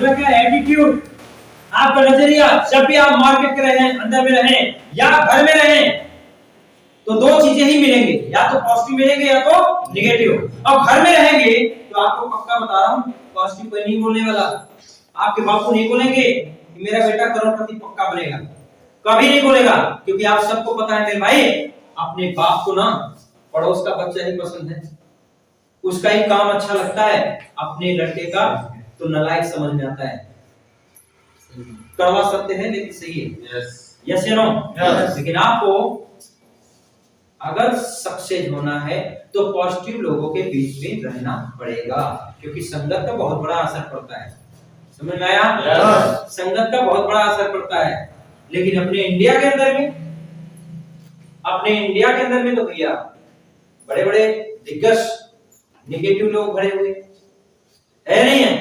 दूसरा क्या है, एटीट्यूड। आपका नजरिया, जब भी आप मार्केट के रहें, अंदर में रहें या घर में रहें, तो दो चीजें ही मिलेंगे, या तो पॉजिटिव मिलेंगे या तो निगेटिव। अब घर में रहेंगे तो आपको पक्का बता रहा हूं, पॉजिटिव कोई नहीं बोलने वाला। आपके बाप को नहीं बोलेंगे कि मेरा बेटा करोड़पति पक्का बनेगा, कभी नहीं बोलेगा, क्योंकि आप सबको पता है मेरे भाई, अपने बाप को ना पड़ोस का बच्चा ही पसंद है, उसका ही काम अच्छा लगता है, अपने लड़के का तो नालायक समझ में आता है। कड़वा सत्य है लेकिन सही है। यस या नो? लेकिन आपको अगर सक्सेस होना है तो पॉजिटिव लोगों के बीच में रहना पड़ेगा, क्योंकि संगत का बहुत बड़ा असर पड़ता है। समझ में आया? संगत का बहुत बड़ा असर पड़ता है। लेकिन अपने इंडिया के अंदर में तो भैया बड़े बड़े दिग्गज नेगेटिव लोग भरे हुए है, नहीं है?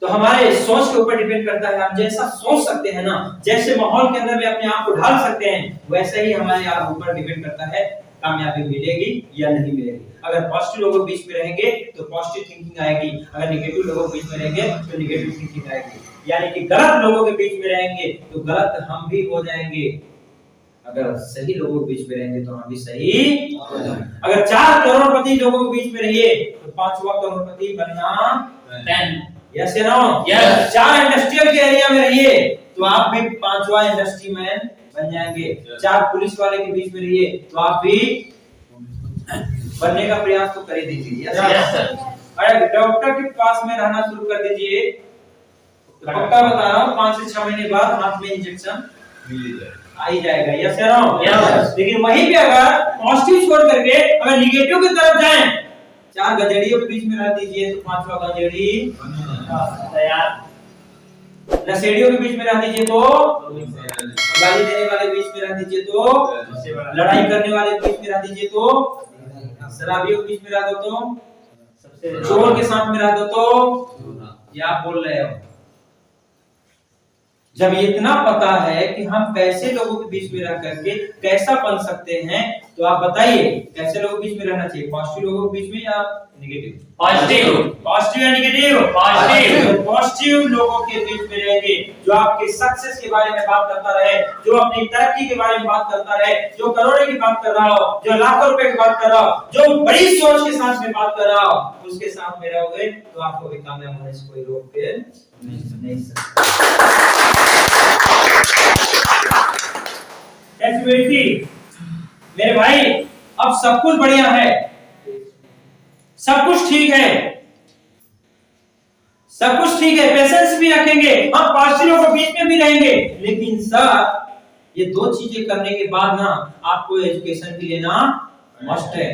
तो हमारे सोच के ऊपर डिपेंड करता है, हम जैसा सोच सकते हैं ना, जैसे माहौल के अंदर में अपने आप को ढाल सकते हैं, वैसे ही हमारे आप ऊपर डिपेंड करता है कामयाबी मिलेगी या नहीं मिलेगी। अगर पॉजिटिव लोगों के बीच में रहेंगे तो पॉजिटिव थिंकिंग आएगी, अगर नेगेटिव लोगों के बीच में रहेंगे तो नेगेटिव थिंकिंग आएगी। यानी कि गलत लोगों के बीच में रहेंगे तो गलत हम भी हो जाएंगे, अगर सही लोगों के बीच में रहेंगे तो हम भी सही हो जाएंगे। अगर 4 करोड़पति लोगों के बीच में रहिए तो 5वां करोड़पति बनना 10। यस या नो? यस। 4 इंडस्ट्रियल के एरिया में रहिए तो आप भी 5वां इंडस्ट्री मैन बन जाएंगे। 4 पुलिस वाले के बीच में रहिए तो आप भी बनने का प्रयास तो कर ही दीजिए। Yes sir. अरे डॉक्टर के पास में रहना शुरू कर दीजिए, तो पक्का बता रहा हूँ 5 से 6 महीने बाद हाथ में इंजेक्शन आ ही जाएगा। यस या नो? यस। लेकिन वहीं पे अगर पॉजिटिव छोड़ करके अगर निगेटिव की तरफ जाएं, 4 गजेड़ियों के बीच में रह दीजिए तो 5वां गजेड़ी तैयार। नशेड़ियों के बीच में रह दीजिए तो, गाली देने वाले बीच में रह दीजिए तो, लड़ाई करने वाले बीच में रह दीजिए तो, शराबियों के बीच में रह दो तो, चोर के साथ में रह दो तो, क्या बोल रहे हो? जब इतना पता है कि हम कैसे लोगों के बीच में रह करके कैसा बन सकते हैं, तो आप बताइए कैसे लोगों के बीच में रहना चाहिए, पॉजिटिव लोगों के बीच में या नेगेटिव? पॉजिटिव या नेगेटिव? पॉजिटिव लोगों के बीच में रहेंगे, जो आपके सक्सेस के बारे में बात करता रहे, जो अपनी तरक्की के बारे में बात करता रहे, जो करोड़ों की बात कर रहा हो, जो लाखों रुपए की बात कर रहा हो, जो बड़ी सोच के साथ में बात कर रहा हो, उसके साथ में रहोगे तो आपको भी कामयाब होने से कोई रोक के नहीं सकता। मेरे भाई अब सब कुछ बढ़िया है, सब कुछ ठीक है, सब कुछ ठीक है, पेशेंस भी रखेंगे, हम पॉजिटिव के बीच में भी रहेंगे, लेकिन सर ये 2 चीजें करने के बाद ना आपको एजुकेशन भी लेना मस्ट है,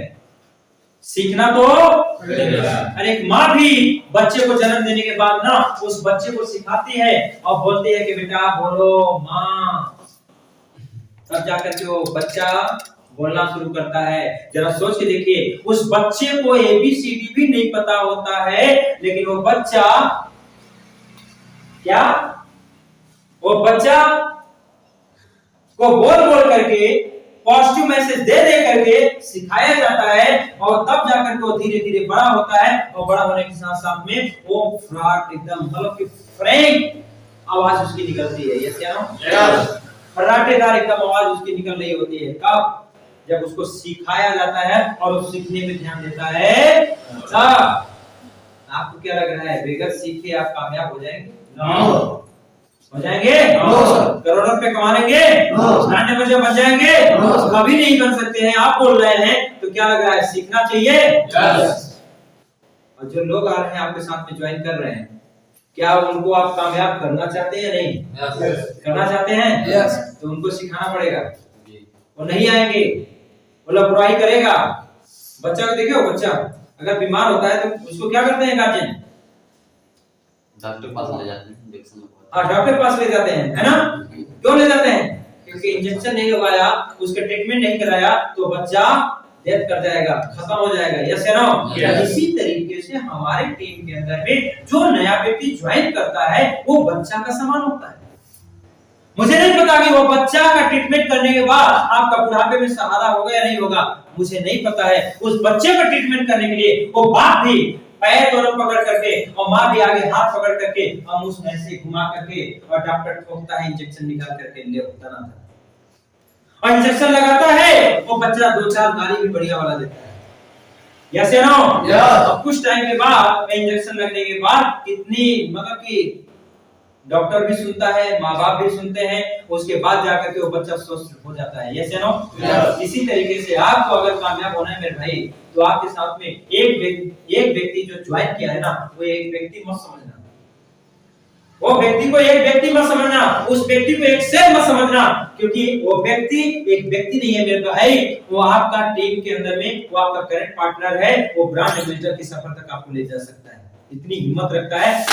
सीखना तो। अरे एक माँ भी बच्चे को जन्म देने के बाद ना उस बच्चे को सिखाती है और बोलती है कि बेटा बोलो माँ, तब जाकर के वो बच्चा बोलना शुरू करता है। जरा सोच के देखिए, उस बच्चे को ABCD भी नहीं पता होता है, लेकिन वो बच्चा क्या, वो बच्चा को बोल बोल करके पॉजिटिव मैसेज दे दे करके सिखाया जाता है, और तब जाकर के वो धीरे धीरे बड़ा होता है, और बड़ा होने के साथ साथ में वो फ्लैट एकदम मतलब कि फ्रैंक आवाज उसकी निकलती है। यस या नो? फर्राटेदार एकदम आवाज उसकी निकल रही होती है। कब? जब उसको सिखाया जाता है और उस सीखने में ध्यान देता है। आपको क्या लग रहा है, बगैर सीखे आप कामयाब हो जाएंगे? हो जाएंगे? करोड़ों रुपए कमा लेंगे? जाने बजे बन जाएंगे? कभी नहीं बन सकते हैं। आप बोल रहे हैं तो क्या लग रहा है, सीखना चाहिए? और जो लोग आ रहे हैं आपके साथ में ज्वाइन कर रहे हैं, क्या उनको आप कामयाब करना चाहते हैं? नहीं करना चाहते हैं? तो उनको सिखाना पड़ेगा। वो नहीं आएंगे, वो लोग बुराई करेगा। बच्चा को देखो, बच्चा अगर बीमार होता है तो उसको क्या करते हैं गार्जियन? डॉक्टर के पास ले जाते हैं, डॉक्टर के पास ले जाते हैं, है ना? क्यों ले जाते हैं? क्योंकि इंजेक्शन नहीं लगाया, उसका ट्रीटमेंट नहीं कराया तो बच्चा डेथ कर जाएगा, खत्म हो जाएगा। यस या नो? इसी तरीके से हमारे टीम के अंदर में जो नया व्यक्ति ज्वाइन करता है वो बच्चा का समान होता है। मुझे नहीं पता कि वो बच्चा का ट्रीटमेंट करने के बाद आपका बुढ़ापे में सहारा होगा या नहीं होगा, मुझे नहीं पता है। उस बच्चे का ट्रीटमेंट करने के लिए वो बाप भी पैर दोनों पकड़ करके और माँ भी आगे हाथ पकड़ करके हम उस ऐसे घुमा करके और डॉक्टर ठोकता है इंजेक्शन निकाल करके ले होता ना था और इंजेक्शन लगाता है वो बच्चा 2-4 गाली भी बढ़िया वाला देता है। यस या नो? अब कुछ टाइम के बाद इंजेक्शन लगने के बाद कितनी मतलब कि डॉक्टर भी सुनता है, माँ बाप भी सुनते हैं, उसके बाद जाकर के वो बच्चा स्वस्थ हो जाता है। यस या नो? इसी तरीके से आपको अगर कामयाब होना है मेरे भाई तो आपके साथ में एक व्यक्ति जो ज्वाइन किया है ना वो एक व्यक्ति मत समझना, वो व्यक्ति को एक व्यक्ति मत समझना, उस व्यक्ति को एक सेल मत समझना, क्योंकि वो व्यक्ति एक व्यक्ति नहीं है मेरे भाई, वो आपका टीम के अंदर में वो आपका करंट पार्टनर है, वो ब्रांड एम्बेसडर की सफर तक आपको ले जा सकता है। इतनी हिम्मत रखता है तो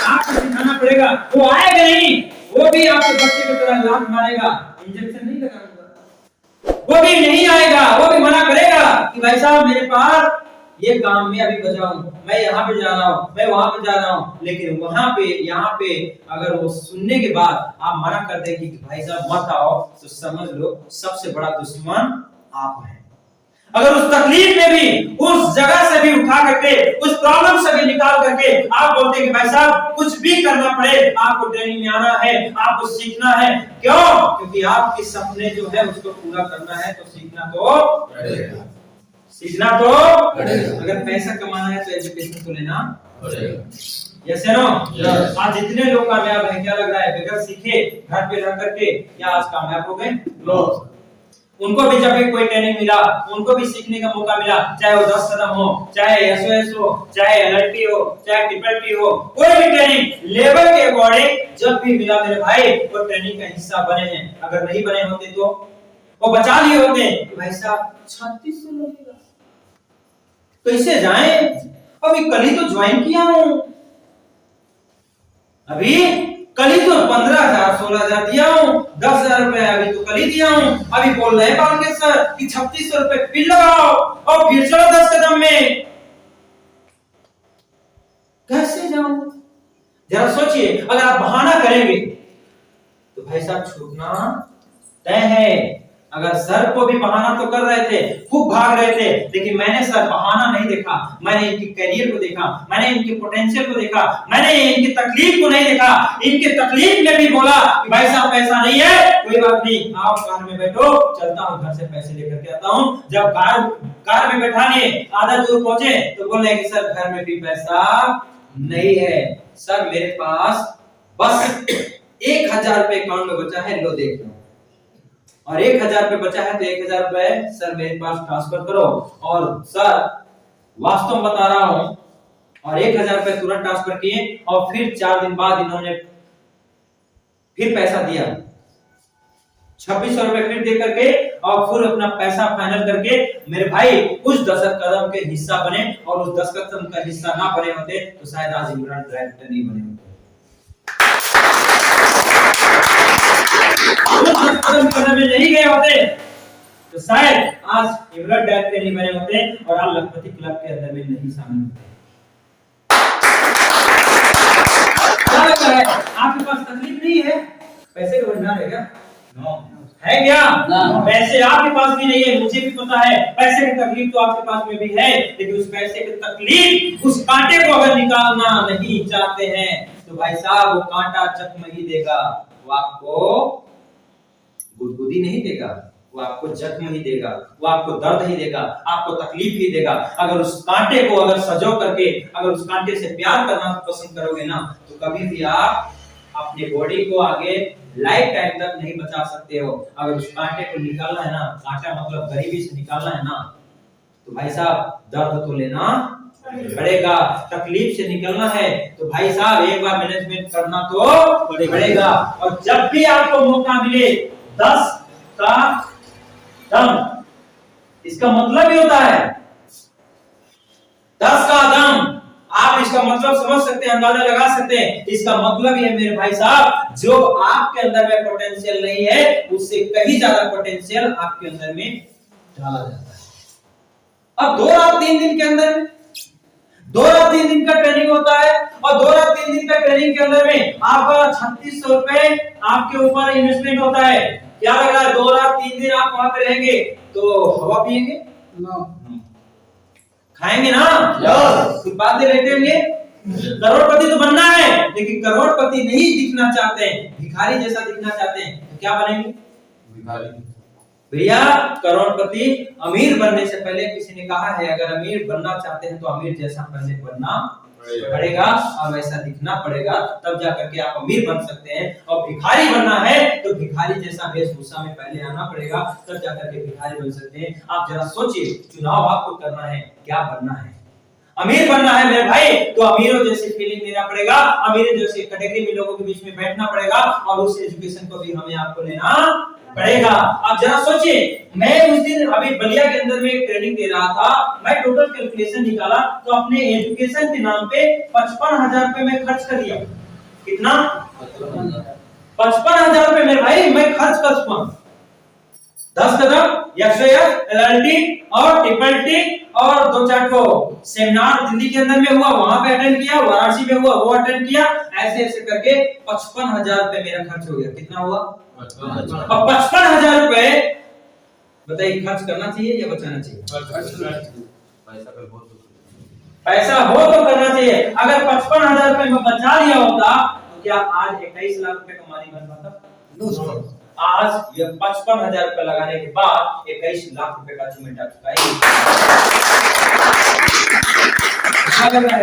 आपको सिखाना पड़ेगा। वो आएगा नहीं, वो भी आपके बच्चे की तरह लात मारेगा, इंजेक्शन नहीं लगाऊंगा, वो भी नहीं आएगा, वो भी मना करेगा कि भाई साहब मेरे पास ये काम में अभी बजा हूं, मैं यहाँ पे जा रहा हूँ, मैं वहां पे जा रहा हूँ, लेकिन वहां पे यहाँ पे अगर वो सुनने के बाद आप मना कर दें कि भाई साहब मत आओ, तो समझ लो सबसे बड़ा दुश्मन आप हैं। अगर उस तकलीफ में भी, उस जगह से भी उठा करके, उस प्रॉब्लम से भी निकाल करके आप बोलते हैं कि भाई साहब कुछ भी करना पड़े, आपको ट्रेनिंग में आना है, आपको सीखना है, क्यों? क्योंकि आपके सपने जो है उसको पूरा करना है, तो सीखना तो पड़ेगा। सीखना तो पड़ेगा। अगर पैसा कमाना है तो एजुकेशन तो लेना पड़ेगा। यस या नो? आज जितने लोग कामयाब हैं, क्या लग रहा है बगैर सीखे घर पे रह करके क्या आज कामयाब हो गए? नो। उनको भी जब भी कोई ट्रेनिंग मिला, उनको भी सीखने का मौका मिला, चाहे वो 10 कदम हो, चाहे एसओएस हो, चाहे एलएलटी हो, चाहे ट्रिपल टी हो, कोई भी ट्रेनिंग लेवल के अकॉर्डिंग जब भी मिला मेरे भाई वो ट्रेनिंग का हिस्सा बने हैं। अगर नहीं बने होते तो वो बचा लिए होते भाई साहब 3600 लगेगा, कैसे जाएं? अभी कल ही तो ज्वाइन किया हूं, अभी कल ही तो 15,000 16,000 दिया हूं, 10,000 रुपए अभी तो कल ही दिया हूं, अभी बोल रहे हैं के सर कि 3600 रुपए फिर लगाओ और फिर चलो 10 कदम में, कैसे जाऊं? जरा सोचिए, अगर आप बहाना करेंगे तो भाई साहब छूटना तय है। अगर सर को भी बहाना तो कर रहे थे, खूब भाग रहे थे, लेकिन मैंने सर बहाना नहीं देखा, मैंने इनके करियर को देखा, मैंने इनके पोटेंशियल को देखा, मैंने इनकी तकलीफ को नहीं देखा। इनके तकलीफ में भी बोला कि भाई साहब पैसा नहीं है, कोई बात नहीं, आओ कार में बैठो, चलता हूँ घर से पैसे लेकर के आता हूँ। जब कार में बैठाने आधा दूर पहुंचे तो बोले कि सर घर में भी पैसा नहीं है, सर मेरे पास बस 1000 रुपए अकाउंट में बचा है, लो देख लो, और 1000 रुपए बचा है तो 1000 रुपए सर मेरे पास ट्रांसफर करो। और सर वास्तव बता रहा हूं, और 1000 रुपए तुरंत ट्रांसफर किए और फिर 4 दिन बाद इन्होंने फिर पैसा दिया, 2600 रुपए फिर दे करके और फिर अपना पैसा फाइनल करके मेरे भाई उस 10 कदम के हिस्सा बने, और उस 10 कदम का हिस्सा ना बने होते तो शायद आज इमरान डायरेक्टर नहीं बने होते। में नहीं गए होते तो शायद आज इमरान डायरेक्टर नहीं बने होते और आज लखपति क्लब के अंदर में नहीं शामिल होते। क्या लगता है आपके पास तकलीफ नहीं है? पैसे का भंडार है क्या? नो। है क्या? पैसे आपके पास भी नहीं है, मुझे भी पता है, पैसे की तकलीफ तो आपके पास में भी है, लेकिन उस पैसे की तकलीफ, उस कांटे को अगर निकालना नहीं चाहते हैं तो भाई साहब वो कांटा जख्म ही देगा, वो आपको गुदगुदी नहीं देगा, वो आपको जख्म ही देगा, वो आपको दर्द ही देगा, आपको तकलीफ ही देगा। अगर उस कांटे को अगर सजो करके अगर उस कांटे से प्यार करना पसंद करोगे ना तो कभी भी आप अपने बॉडी को आगे लाइफ टाइम तक नहीं बचा सकते हो। अगर उस कांटे को निकालना है ना, कांटा मतलब गरीबी से निकालना है ना, तो भाई साहब दर्द तो लेना पड़ेगा, तकलीफ से निकलना है तो भाई साहब एक बार मैनेजमेंट करना तो पड़ेगा। और जब भी आपको मौका मिले 10 का दम, इसका मतलब ही होता है 10 का दम। आप इसका मतलब समझ सकते हैं, अंदाजा लगा सकते हैं। इसका मतलब ये मेरे भाई साहब, जो आपके अंदर में पोटेंशियल नहीं है उससे कहीं ज्यादा पोटेंशियल आपके अंदर में डाला जाता है। अब 2 रात 3 दिन के अंदर 2 रात 3 दिन का ट्रेनिंग होता है, और 2 रात 3 दिन का ट्रेनिंग के अंदर में आपका 3600 रुपए आपके ऊपर इन्वेस्टमेंट होता है। क्या लग रहा है 2 रात 3 दिन आप वहां पे रहेंगे तो हवा पिएंगे? नो। खाएंगे ना? फुटपाथ पे लेटे होंगे। करोड़पति तो बनना है, लेकिन करोड़पति नहीं दिखना चाहते हैं, भिखारी जैसा दिखना चाहते हैं, तो क्या बनेंगे? भिखारी। भैया करोड़पति अमीर बनने से पहले किसी ने कहा है, अगर अमीर बनना चाहते हैं तो अमीर जैसा पहले बनना पड़ेगा और वैसा दिखना पड़ेगा, तब जाकर के आप अमीर बन सकते हैं। और भिखारी बनना है तो भिखारी जैसा वेशभूषा में पहले आना पड़ेगा, तब जाकर के भिखारी बन सकते हैं। आप जरा सोचिए, चुनाव आपको करना है, क्या बनना है? अमीर बनना है मेरे भाई, तो अमीरों जैसे फीलिंग लेना पड़ेगा, अमीरों जैसे कैटेगरी में लोगों के बीच में बैठना पड़ेगा, और उस एजुकेशन को भी हमें आपको लेना पड़ेगा। आप जरा सोचिए, मैं उस दिन अभी बलिया के अंदर में एक ट्रेनिंग दे रहा था, मैं टोटल कैलकुलेशन निकाला तो अपने एजुकेशन के नाम पे 55,000 रुपए मैं खर्च कर दिया। कितना? 55,000 रुपए मेरे भाई मैं खर्च कर चुका। 10 कदम, एक्सएफ, एलएलटी और ट्रिपल टी और 2-4 को सेमिनार दिल्ली के अंदर में हुआ, वहां पे अटेंड किया, वाराणसी में हुआ, वो अटेंड किया, ऐसे ऐसे करके 55,000 रुपए मेरा खर्च हो गया। कितना हुआ? 55,000 रुपए। बताइए, खर्च करना चाहिए या बचाना चाहिए? पैसा हो तो करना चाहिए। अगर 55,000 रुपए में बचा लिया होता तो क्या आज 21 लाख रुपए का मालिक बन पाता? आज ये 55,000 रुपए लगाने के बाद 21 लाख रुपए का अचीवमेंट आ चुका है।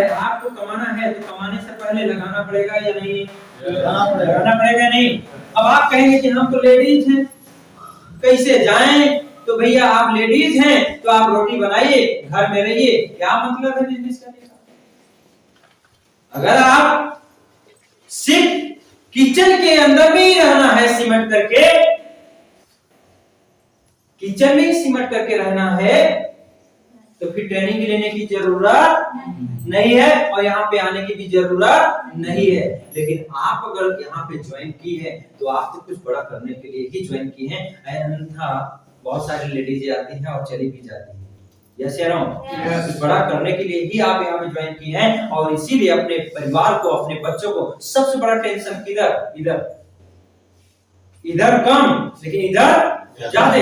आपको कमाना है तो कमाने से पहले लगाना पड़ेगा या नहीं? लगाना पड़ेगा नहीं। अब आप कहेंगे कि हम तो लेडीज हैं, कैसे जाएं? तो भैया आप लेडीज हैं तो आप रोटी बनाइए, घर में रहिए, क्या मतलब है बिजनेस करने का? अगर आप सिर्फ किचन के अंदर में ही रहना है, सिमट करके किचन में ही सिमट करके रहना है, तो फिर ट्रेनिंग लेने की जरूरत नहीं है और यहाँ पे आने की भी जरूरत नहीं है। लेकिन आप अगर यहाँ पे ज्वाइन की है तो आप तो कुछ बड़ा करने के लिए ही ज्वाइन की है। अन्यथा बहुत सारी लेडीज आती हैं और चली भी जाती हैं। यस या नो? कुछ बड़ा करने के लिए ही आप यहाँ पे ज्वाइन की हैं, और इसीलिए अपने परिवार को, अपने बच्चों को सबसे बड़ा टेंशन किधर? इधर कम, लेकिन इधर ज्यादा।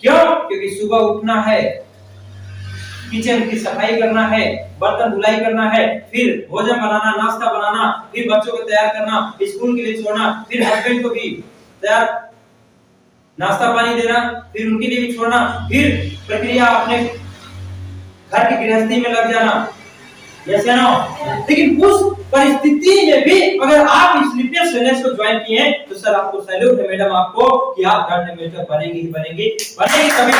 क्यों? क्योंकि सुबह उठना है, किचन की सफाई करना है, बर्तन धुलाई करना है, फिर भोजन बनाना, नाश्ता बनाना, फिर बच्चों को तैयार करना, स्कूल के लिए छोड़ना, फिर हस्बैंड को भी तैयार नाश्ता पानी देना, फिर उनके लिए भी छोड़ना, फिर प्रक्रिया अपने घर की गृहस्थी में लग जाना। यस या नो? लेकिन उस परिस्थिति में भी अगर आप इस स्लीपलेस वेलनेस को ज्वाइन किए हैं तो सर आपको सैल्यूट है मैडम आपको, कि आप ब्रांड एम्बेसडर बनेंगे ही बनेंगे तभी